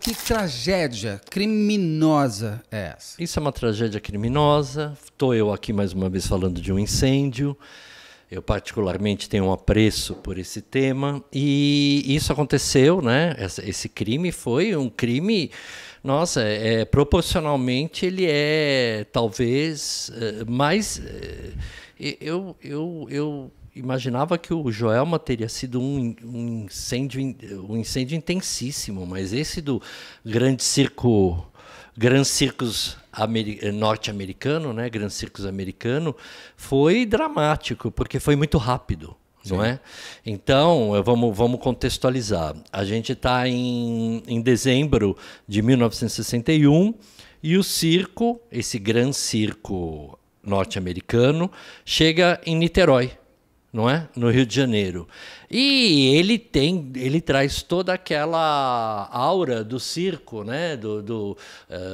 Que tragédia criminosa é essa? Isso é uma tragédia criminosa. Estou eu aqui mais uma vez falando de um incêndio. Eu particularmente tenho um apreço por esse tema. E isso aconteceu, né? Esse crime foi um crime... Nossa, proporcionalmente ele é talvez mais... Eu imaginava que o Joelma teria sido um incêndio intensíssimo, mas esse do Grand Circus norte-americano, né, Grand Circus americano, foi dramático, porque foi muito rápido. Não é? Então, vamos contextualizar. A gente está em dezembro de 1961 e o circo, esse Gran Circo norte-americano, chega em Niterói, não é? No Rio de Janeiro. E ele traz toda aquela aura do circo, né?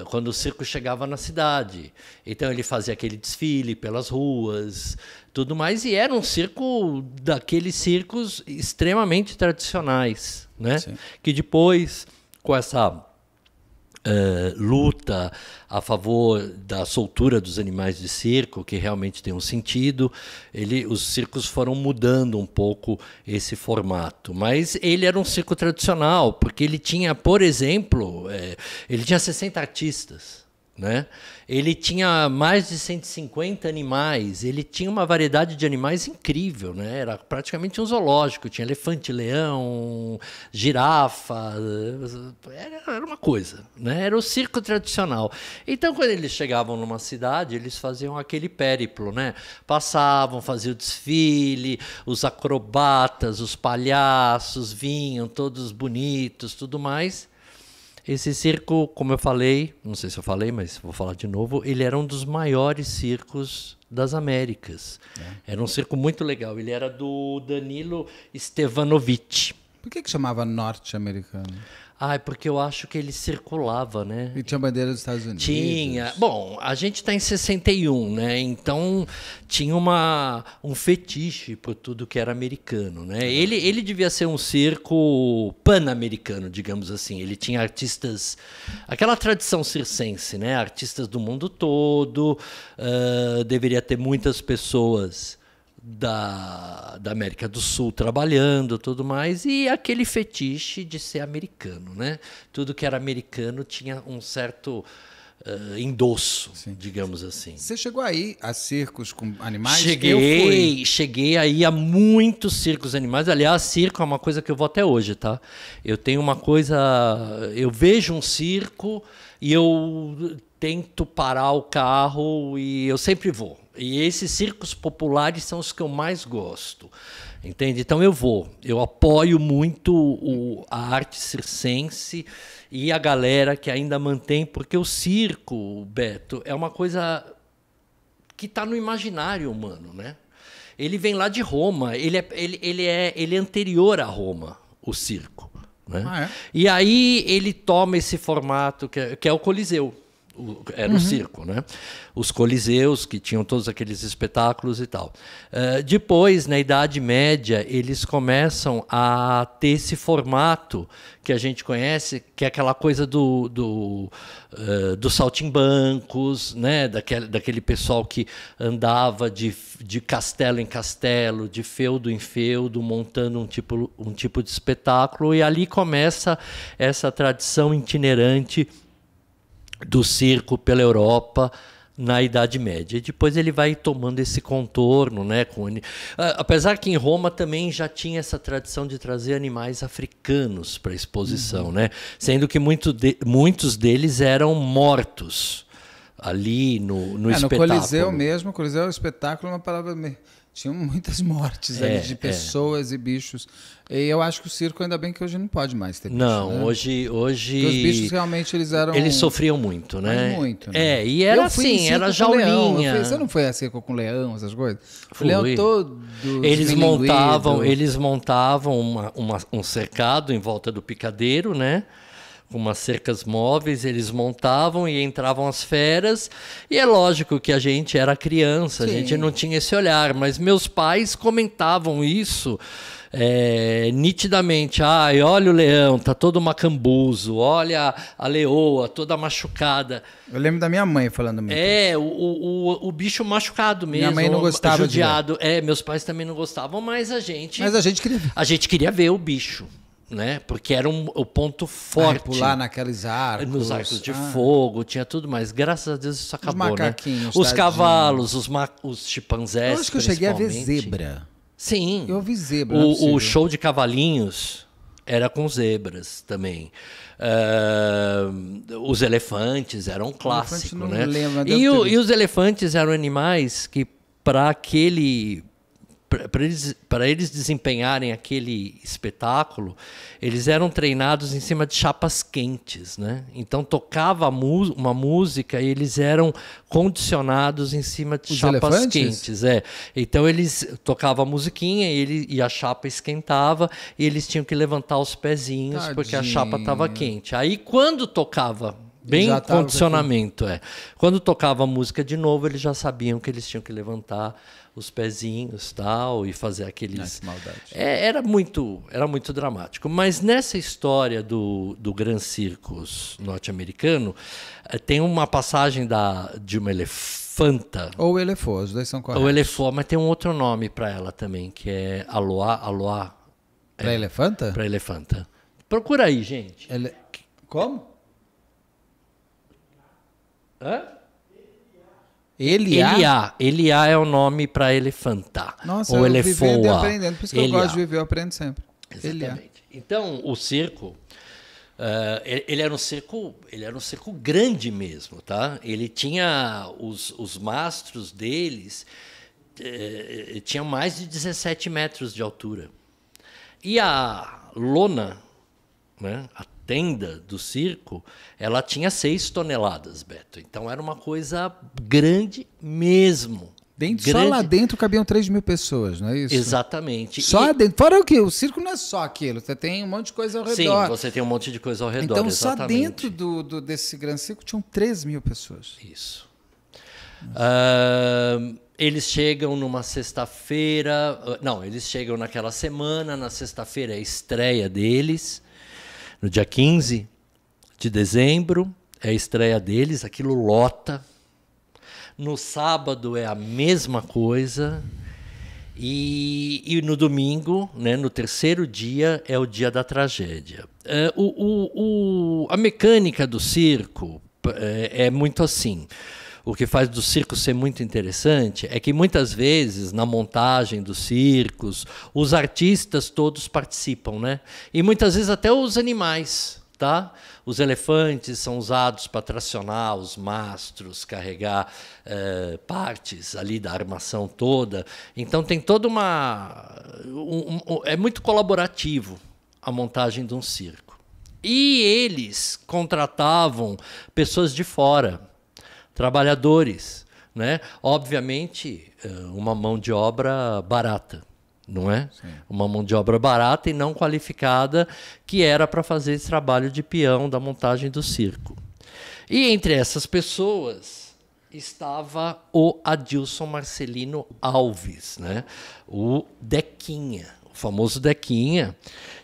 Quando o circo chegava na cidade. Então ele fazia aquele desfile pelas ruas, tudo mais, e era um circo daqueles circos extremamente tradicionais, né? Sim. Que depois, com essa luta a favor da soltura dos animais de circo, que realmente tem um sentido, os circos foram mudando um pouco esse formato. Mas ele era um circo tradicional, porque ele tinha, por exemplo, ele tinha 60 artistas. Né? Ele tinha mais de 150 animais, ele tinha uma variedade de animais incrível, né? Era praticamente um zoológico, tinha elefante, leão, girafa, era uma coisa, né? Era o circo tradicional. Então, quando eles chegavam numa cidade, eles faziam aquele périplo, né? Passavam, faziam o desfile, os acrobatas, os palhaços vinham, todos bonitos, tudo mais. Esse circo, como eu falei, não sei se eu falei, mas vou falar de novo, ele era um dos maiores circos das Américas. Era um circo muito legal. Ele era do Danilo Stevanovic. Por que chamava norte-americano? Porque eu acho que ele circulava, né? E tinha bandeira dos Estados Unidos? Tinha. Bom, a gente está em 61, né? Então tinha um fetiche por tudo que era americano, né? Ele devia ser um circo pan-americano, digamos assim. Ele tinha artistas... Aquela tradição circense, né? Artistas do mundo todo. Deveria ter muitas pessoas da América do Sul trabalhando, tudo mais, e aquele fetiche de ser americano, né? Tudo que era americano tinha um certo endosso, sim, digamos assim. Você chegou aí a circos com animais? Cheguei aí a muitos circos animais. Aliás, circo é uma coisa que eu vou até hoje, tá? Eu tenho uma coisa... Eu vejo um circo e eu tento parar o carro e eu sempre vou. E esses circos populares são os que eu mais gosto, entende? Então eu apoio muito a arte circense e a galera que ainda mantém, porque o circo, Beto, é uma coisa que está no imaginário humano, né? Ele vem lá de Roma, ele é anterior a Roma, o circo, né? E aí ele toma esse formato que é o Coliseu. Era o circo, né? Os coliseus, que tinham todos aqueles espetáculos e tal. Depois, na Idade Média, eles começam a ter esse formato que a gente conhece, que é aquela coisa dos saltimbancos, né? Daquele pessoal que andava de castelo em castelo, de feudo em feudo, montando um tipo de espetáculo, e ali começa essa tradição itinerante do circo pela Europa na Idade Média. E depois ele vai tomando esse contorno, né? Apesar que em Roma também já tinha essa tradição de trazer animais africanos para a exposição, né? Sendo que muitos deles eram mortos ali no espetáculo. No Coliseu mesmo, Coliseu é um espetáculo, uma palavra... Tinham muitas mortes ali de pessoas e bichos. E eu acho que o circo, ainda bem que hoje não pode mais ter bicho. Não, né? hoje... Porque os bichos realmente eles sofriam muito, né? Muito, né? E era assim, era jaulinha. Você não foi a circo com leão, essas coisas? O leão todo... Eles montavam um cercado em volta do picadeiro, né? com umas cercas móveis, eles montavam e entravam as feras, e é lógico que a gente era criança, Sim. a gente não tinha esse olhar, mas meus pais comentavam isso nitidamente. Ai, olha o leão, tá todo macambuzo, olha a leoa toda machucada. Eu lembro da minha mãe falando muito. O bicho machucado mesmo. Minha mãe não gostava judiado. Meus pais também não gostavam, mas a gente queria ver. A gente queria ver o bicho, né? Porque era o ponto forte. Pular naqueles arcos. Nos arcos de fogo, tinha tudo mais. Graças a Deus isso acabou, os macaquinhos, né? Os cavalos, os chimpanzés. Eu acho que eu cheguei a ver zebra. Sim. Eu vi zebra. O show de cavalinhos era com zebras também. Os elefantes eram um clássico, né? E os elefantes eram animais que, para eles desempenharem aquele espetáculo, eles eram treinados em cima de chapas quentes, né? Então tocava uma música e eles eram condicionados em cima de chapas quentes. Então eles tocavam a musiquinha e a chapa esquentava e eles tinham que levantar os pezinhos. Tadinho. Porque a chapa estava quente. Aí quando tocava bem condicionamento, quando tocava a música de novo, eles já sabiam que eles tinham que levantar os pezinhos tal, e fazer aqueles... Era muito dramático. Mas nessa história do Gran Circus norte-americano, tem uma passagem de uma elefanta... Ou elefô, os dois são corretos. Ou elefô, mas tem um outro nome para ela também, que é aloá. Para elefanta? Para elefanta. Procura aí, gente. Como? Hã? Eliá é o nome para elefanta. Nossa, ou eu vivendo e aprendendo. Por isso que eu gosto de viver, eu aprendo sempre. Exatamente. Eliá. Então, o circo, ele era um circo grande mesmo, tá? Ele tinha os mastros deles, tinham mais de 17 metros de altura. E a lona, né, a tenda do circo, ela tinha 6 toneladas, Beto. Então era uma coisa grande mesmo. Só lá dentro cabiam 3.000 pessoas, não é isso? Exatamente. Só dentro. Fora o quê? O circo não é só aquilo. Você tem um monte de coisa ao redor. Sim, você tem um monte de coisa ao redor, então, exatamente. Só dentro desse grande circo tinham 3.000 pessoas. Isso. Eles chegam numa sexta-feira... Não, eles chegam naquela semana. Na sexta-feira é a estreia deles. No dia 15 de dezembro é a estreia deles, aquilo lota. No sábado é a mesma coisa. E no domingo, né, no terceiro dia, é o dia da tragédia. A mecânica do circo é muito assim. O que faz do circo ser muito interessante é que muitas vezes, na montagem dos circos, os artistas todos participam, né? E muitas vezes até os animais, tá? Os elefantes são usados para tracionar os mastros, carregar partes ali da armação toda. Então tem toda é muito colaborativo a montagem de um circo. E eles contratavam pessoas de fora, trabalhadores, né? Obviamente, uma mão de obra barata, não é? Sim. Uma mão de obra barata e não qualificada, que era para fazer esse trabalho de peão da montagem do circo. E entre essas pessoas estava o Adilson Marcelino Alves, né? O Dequinha, o famoso Dequinha,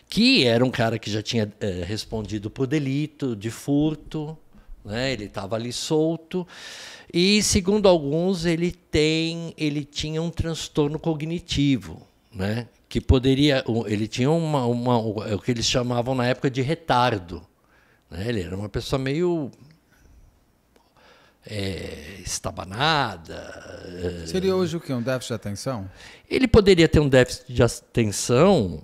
que era um cara que já tinha respondido por delito de furto, né? Ele estava ali solto e, segundo alguns, ele tinha um transtorno cognitivo, né? Que ele tinha o que eles chamavam na época de retardo, né? Ele era uma pessoa meio estabanada. Seria hoje o quê? Um déficit de atenção? Ele poderia ter um déficit de atenção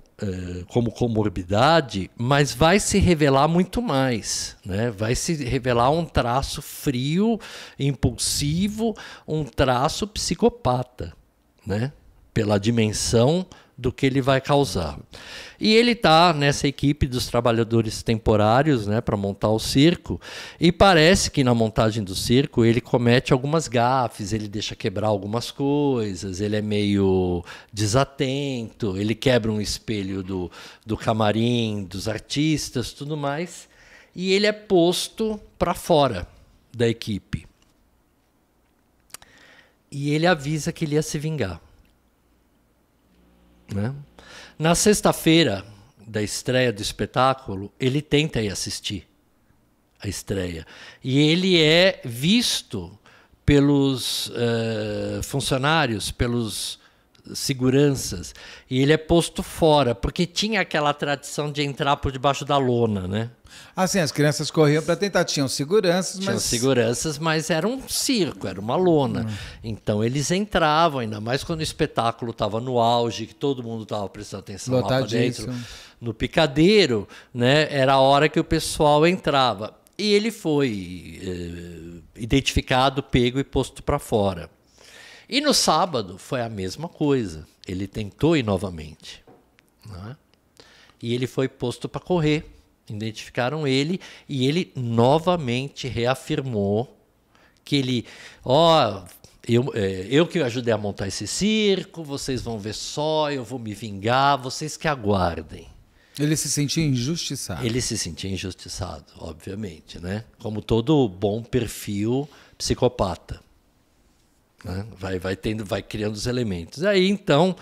como comorbidade, mas vai se revelar muito mais, né? Vai se revelar um traço frio, impulsivo, um traço psicopata, né? Pela dimensão do que ele vai causar. E ele está nessa equipe dos trabalhadores temporários, né, para montar o circo, e parece que na montagem do circo ele comete algumas gafes, ele deixa quebrar algumas coisas, ele é meio desatento, ele quebra um espelho do camarim dos artistas, tudo mais. e ele é posto para fora da equipe. E ele avisa que ele ia se vingar. Né? Na sexta-feira da estreia do espetáculo, ele tenta ir assistir a estreia. E ele é visto pelos funcionários, pelos seguranças, e ele é posto fora, porque tinha aquela tradição de entrar por debaixo da lona, né? Assim, as crianças corriam para tentar, tinham seguranças, mas era um circo, era uma lona. Então eles entravam, ainda mais quando o espetáculo estava no auge, que todo mundo estava prestando atenção lá para dentro, no picadeiro, né? Era a hora que o pessoal entrava. E ele foi identificado, pego e posto para fora. E no sábado foi a mesma coisa. Ele tentou ir novamente. Né? E ele foi posto para correr. Identificaram ele e ele novamente reafirmou que ele... eu que ajudei a montar esse circo, vocês vão ver só, eu vou me vingar, vocês que aguardem. Ele se sentia injustiçado. Ele se sentia injustiçado, obviamente, né? Como todo bom perfil psicopata. Né? Vai criando os elementos. Aí, então,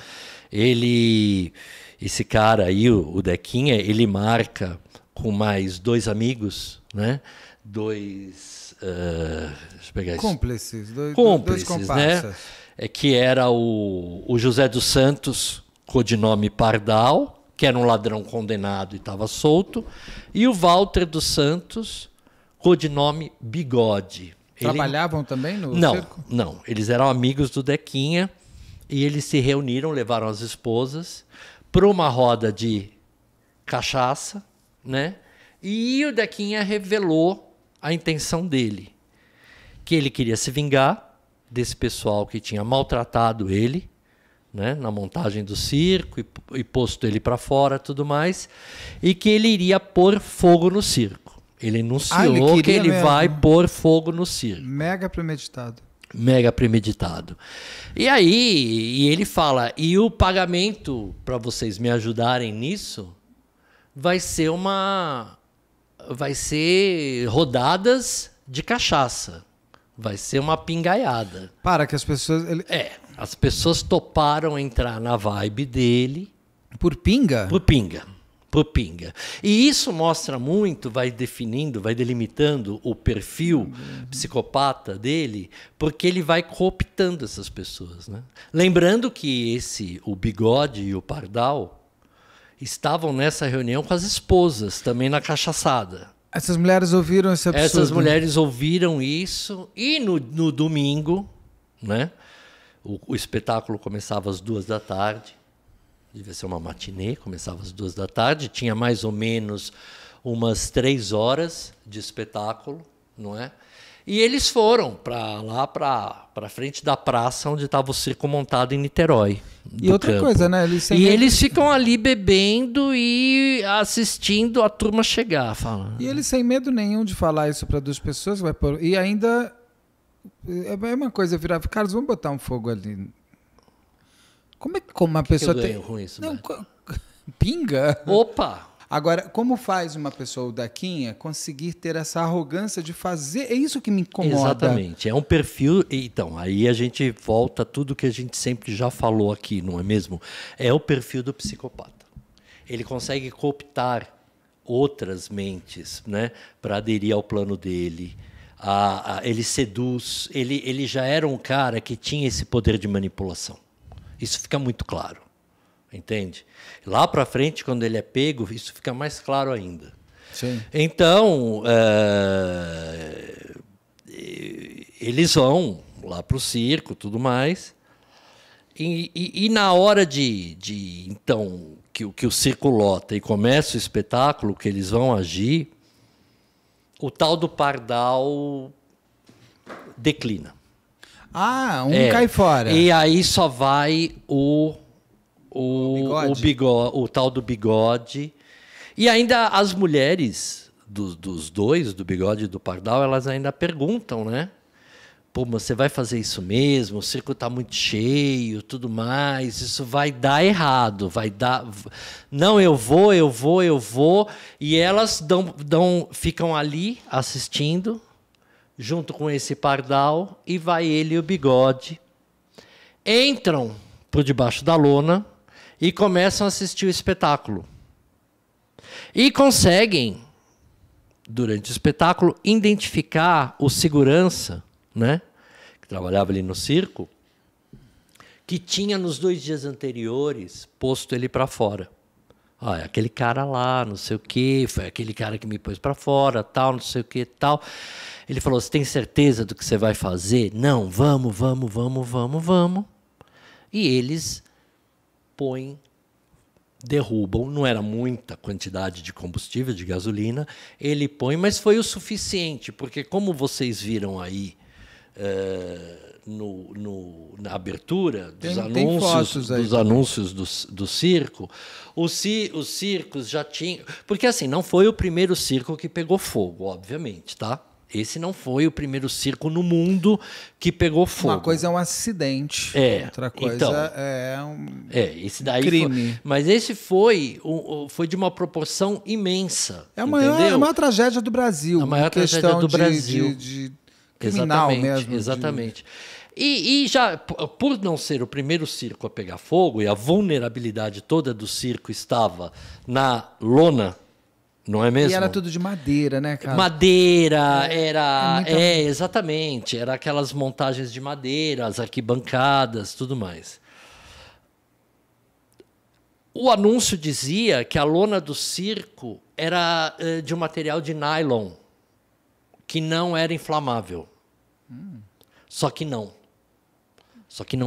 esse cara aí, o Dequinha, ele marca com mais 2 amigos, né? Deixa eu pegar isso. Cúmplices, dois comparsas, né? Que era o José dos Santos, codinome Pardal, que era um ladrão condenado e estava solto, e o Walter dos Santos, codinome Bigode. Trabalhavam também no circo? Não, eles eram amigos do Dequinha e eles se reuniram, levaram as esposas para uma roda de cachaça, né? E o Dequinha revelou a intenção dele, que ele queria se vingar desse pessoal que tinha maltratado ele, né, na montagem do circo e posto ele para fora, tudo mais, e que ele iria pôr fogo no circo. Ele anunciou que ele vai pôr fogo no circo. Mega premeditado. Mega premeditado. E aí, ele fala, e o pagamento para vocês me ajudarem nisso vai ser rodadas de cachaça. Vai ser uma pingaiada. Para que as pessoas... As pessoas toparam entrar na vibe dele. Por pinga? Por pinga. E isso mostra muito, vai delimitando o perfil psicopata dele, porque ele vai cooptando essas pessoas. Né? Lembrando que o Bigode e o Pardal estavam nessa reunião com as esposas, também na cachaçada. Essas mulheres ouviram esse absurdo? Essas mulheres ouviram isso e no domingo, né, o espetáculo começava às 14h, devia ser uma matinê, começava às 14h, tinha mais ou menos umas 3 horas de espetáculo, não é? E eles foram para frente da praça onde estava o circo montado em Niterói. E outra coisa, né? Eles ficam ali bebendo e assistindo a turma chegar. E eles sem medo nenhum de falar isso para 2 pessoas. E ainda é uma coisa virar... Carlos, vamos botar um fogo ali. Como é que uma pessoa tem... com isso? Não, pinga? Opa! Agora, como faz uma pessoa, o Dequinha, conseguir ter essa arrogância de fazer... É isso que me incomoda. Exatamente. É um perfil... Então, aí a gente volta a tudo que a gente sempre já falou aqui, não é mesmo? É o perfil do psicopata. Ele consegue cooptar outras mentes, né, para aderir ao plano dele. Ele seduz. Ele já era um cara que tinha esse poder de manipulação. Isso fica muito claro. Entende? Lá para frente, quando ele é pego, isso fica mais claro ainda. Sim. Então, eles vão lá para o circo, tudo mais, e na hora então, que o circo lota e começa o espetáculo, que eles vão agir, o tal do Pardal declina. Cai fora. E aí só vai o tal do Bigode. E ainda as mulheres dos dois, do Bigode e do Pardal, elas ainda perguntam, né? pô, mas você vai fazer isso mesmo? O circo está muito cheio, tudo mais, isso vai dar errado, vai dar... Não, eu vou. E elas ficam ali assistindo, junto com esse pardal, e vai ele e o Bigode. Entram por debaixo da lona e começam a assistir o espetáculo. E conseguem, durante o espetáculo, identificar o segurança, né, que trabalhava ali no circo, que tinha nos 2 dias anteriores posto ele para fora. É aquele cara lá, não sei o quê, foi aquele cara que me pôs para fora, tal, não sei o quê, tal. Ele falou, você tem certeza do que você vai fazer? Não, vamos. E eles derrubam, não era muita quantidade de combustível, de gasolina, ele põe, mas foi o suficiente, porque como vocês viram aí na abertura dos anúncios do circo, os circos já tinham... Porque assim, não foi o primeiro circo que pegou fogo, obviamente, tá? Esse não foi o primeiro circo no mundo que pegou fogo. Uma coisa é um acidente, outra coisa então, esse daí crime. Mas esse foi de uma proporção imensa. É a maior tragédia do Brasil. A maior tragédia do Brasil. De criminal mesmo. Exatamente. E já, por não ser o primeiro circo a pegar fogo, e a vulnerabilidade toda do circo estava na lona, não é mesmo? E era tudo de madeira, né, cara? Madeira, exatamente. Era aquelas montagens de madeira, as arquibancadas, tudo mais. O anúncio dizia que a lona do circo era de um material de nylon, que não era inflamável. Só que não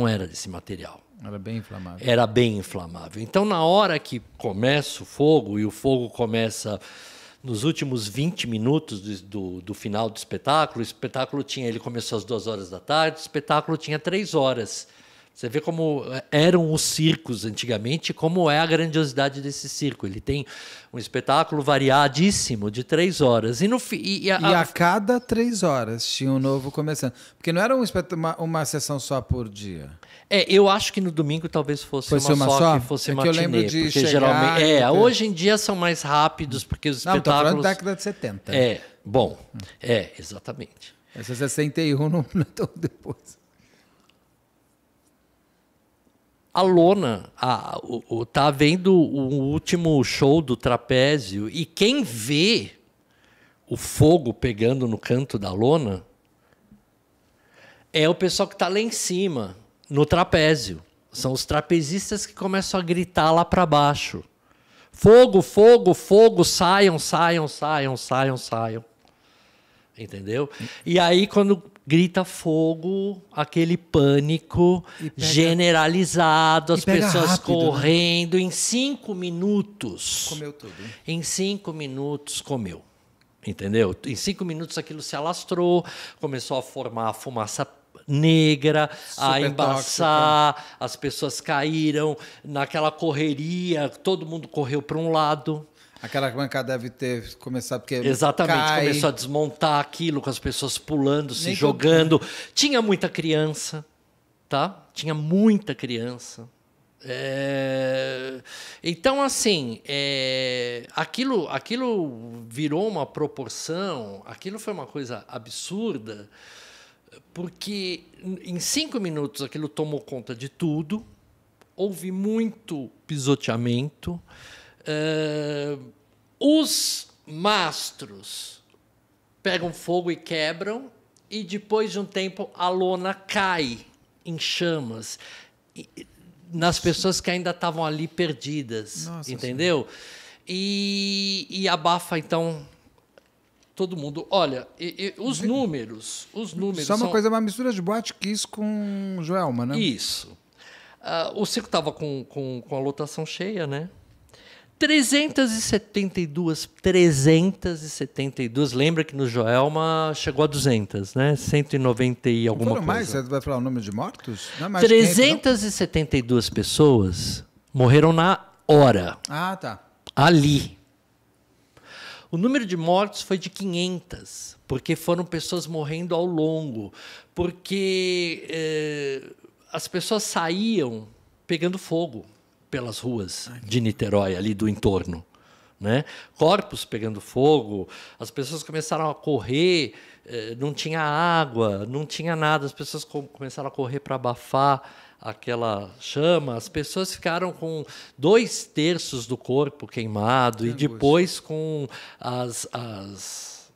era desse material. Era bem inflamável. Era bem inflamável. Então, na hora que começa o fogo, e o fogo começa nos últimos 20 minutos do final do espetáculo, o espetáculo ele começou às 2 horas da tarde, o espetáculo tinha 3 horas. Você vê como eram os circos antigamente, como é a grandiosidade desse circo. Ele tem um espetáculo variadíssimo de 3 horas. E a cada 3 horas tinha um novo começando. Porque não era uma sessão só por dia. Eu acho que no domingo talvez fosse uma só? Que fosse matinê. Que eu lembro de porque chegar... geralmente, hoje em dia são mais rápidos, porque os espetáculos... Não, estou falando da década de 70. Exatamente. Essa é 61, não é tão depois. A lona, tá vendo o último show do trapézio, e quem vê o fogo pegando no canto da lona é o pessoal que está lá em cima, no trapézio. São os trapezistas que começam a gritar lá para baixo. Fogo, fogo, fogo, saiam. Entendeu? E aí, quando grita fogo, aquele pânico generalizado, as pessoas rápido, correndo, né? Em 5 minutos. Comeu tudo. Em 5 minutos, comeu. Entendeu? Em 5 minutos aquilo se alastrou, começou a formar a fumaça negra, a embaçar, tóxica. As pessoas caíram naquela correria, todo mundo correu para um lado. Aquela bancada deve ter começado porque exatamente, começou a desmontar aquilo, com as pessoas pulando, se jogando. Tinha muita criança, tá? Tinha muita criança. Então, assim, aquilo virou uma proporção, aquilo foi uma coisa absurda, porque em 5 minutos aquilo tomou conta de tudo, houve muito pisoteamento. Os mastros pegam fogo e quebram, e depois de um tempo a lona cai em chamas nas pessoas que ainda estavam ali perdidas. Nossa, entendeu? E abafa, então, todo mundo. Olha, os números só uma coisa, uma mistura de Boate Kiss com Joelma, né? Isso. O circo estava com a lotação cheia, né? 372, lembra que no Joelma chegou a 200, né? 190 e alguma coisa. Mais? Você vai falar o número de mortos? Não é mais 372 pessoas morreram na hora. Ah, tá. Ali. O número de mortos foi de 500, porque foram pessoas morrendo ao longo, porque as pessoas saíam pegando fogo pelas ruas de Niterói, ali do entorno, né? Corpos pegando fogo, as pessoas começaram a correr, não tinha água, não tinha nada, as pessoas começaram a correr para abafar aquela chama, as pessoas ficaram com 2/3 do corpo queimado e depois com as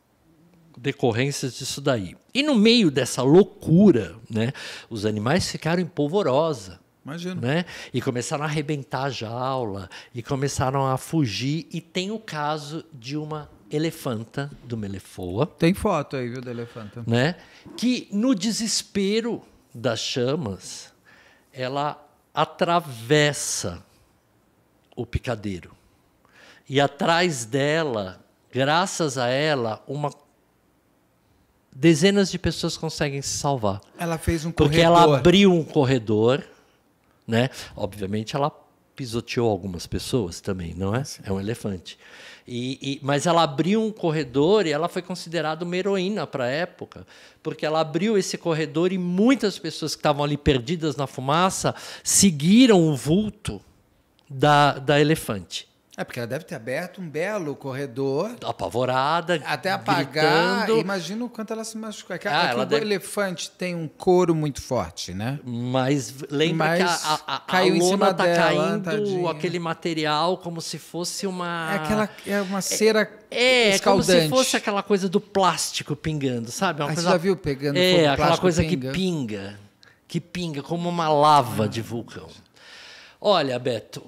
decorrências disso daí. E no meio dessa loucura, né, os animais ficaram em polvorosa. Imagino. Né? E começaram a arrebentar a jaula, e começaram a fugir. E tem o caso de uma elefanta, de uma elefoa. Tem foto aí, viu, da elefanta? Né? Que, no desespero das chamas, ela atravessa o picadeiro. E atrás dela, graças a ela, dezenas de pessoas conseguem se salvar. Ela fez um porque corredor. Ela abriu um corredor, né? Obviamente ela pisoteou algumas pessoas também, não é? Sim. É um elefante. Mas ela abriu um corredor e ela foi considerada uma heroína para a época, porque ela abriu esse corredor e muitas pessoas que estavam ali perdidas na fumaça seguiram o vulto da elefante. Porque ela deve ter aberto um belo corredor. Apavorada, até apagar. gritando. Imagina o quanto ela se machucou. O elefante tem um couro muito forte, né? Mas lembra que a lona está caindo, tadinha. Aquele material como se fosse uma... É uma cera escaldante. Como se fosse aquela coisa do plástico pingando, sabe? Você já viu pegando fogo, aquela coisa pinga? que pinga como uma lava de vulcão. Olha, Beto...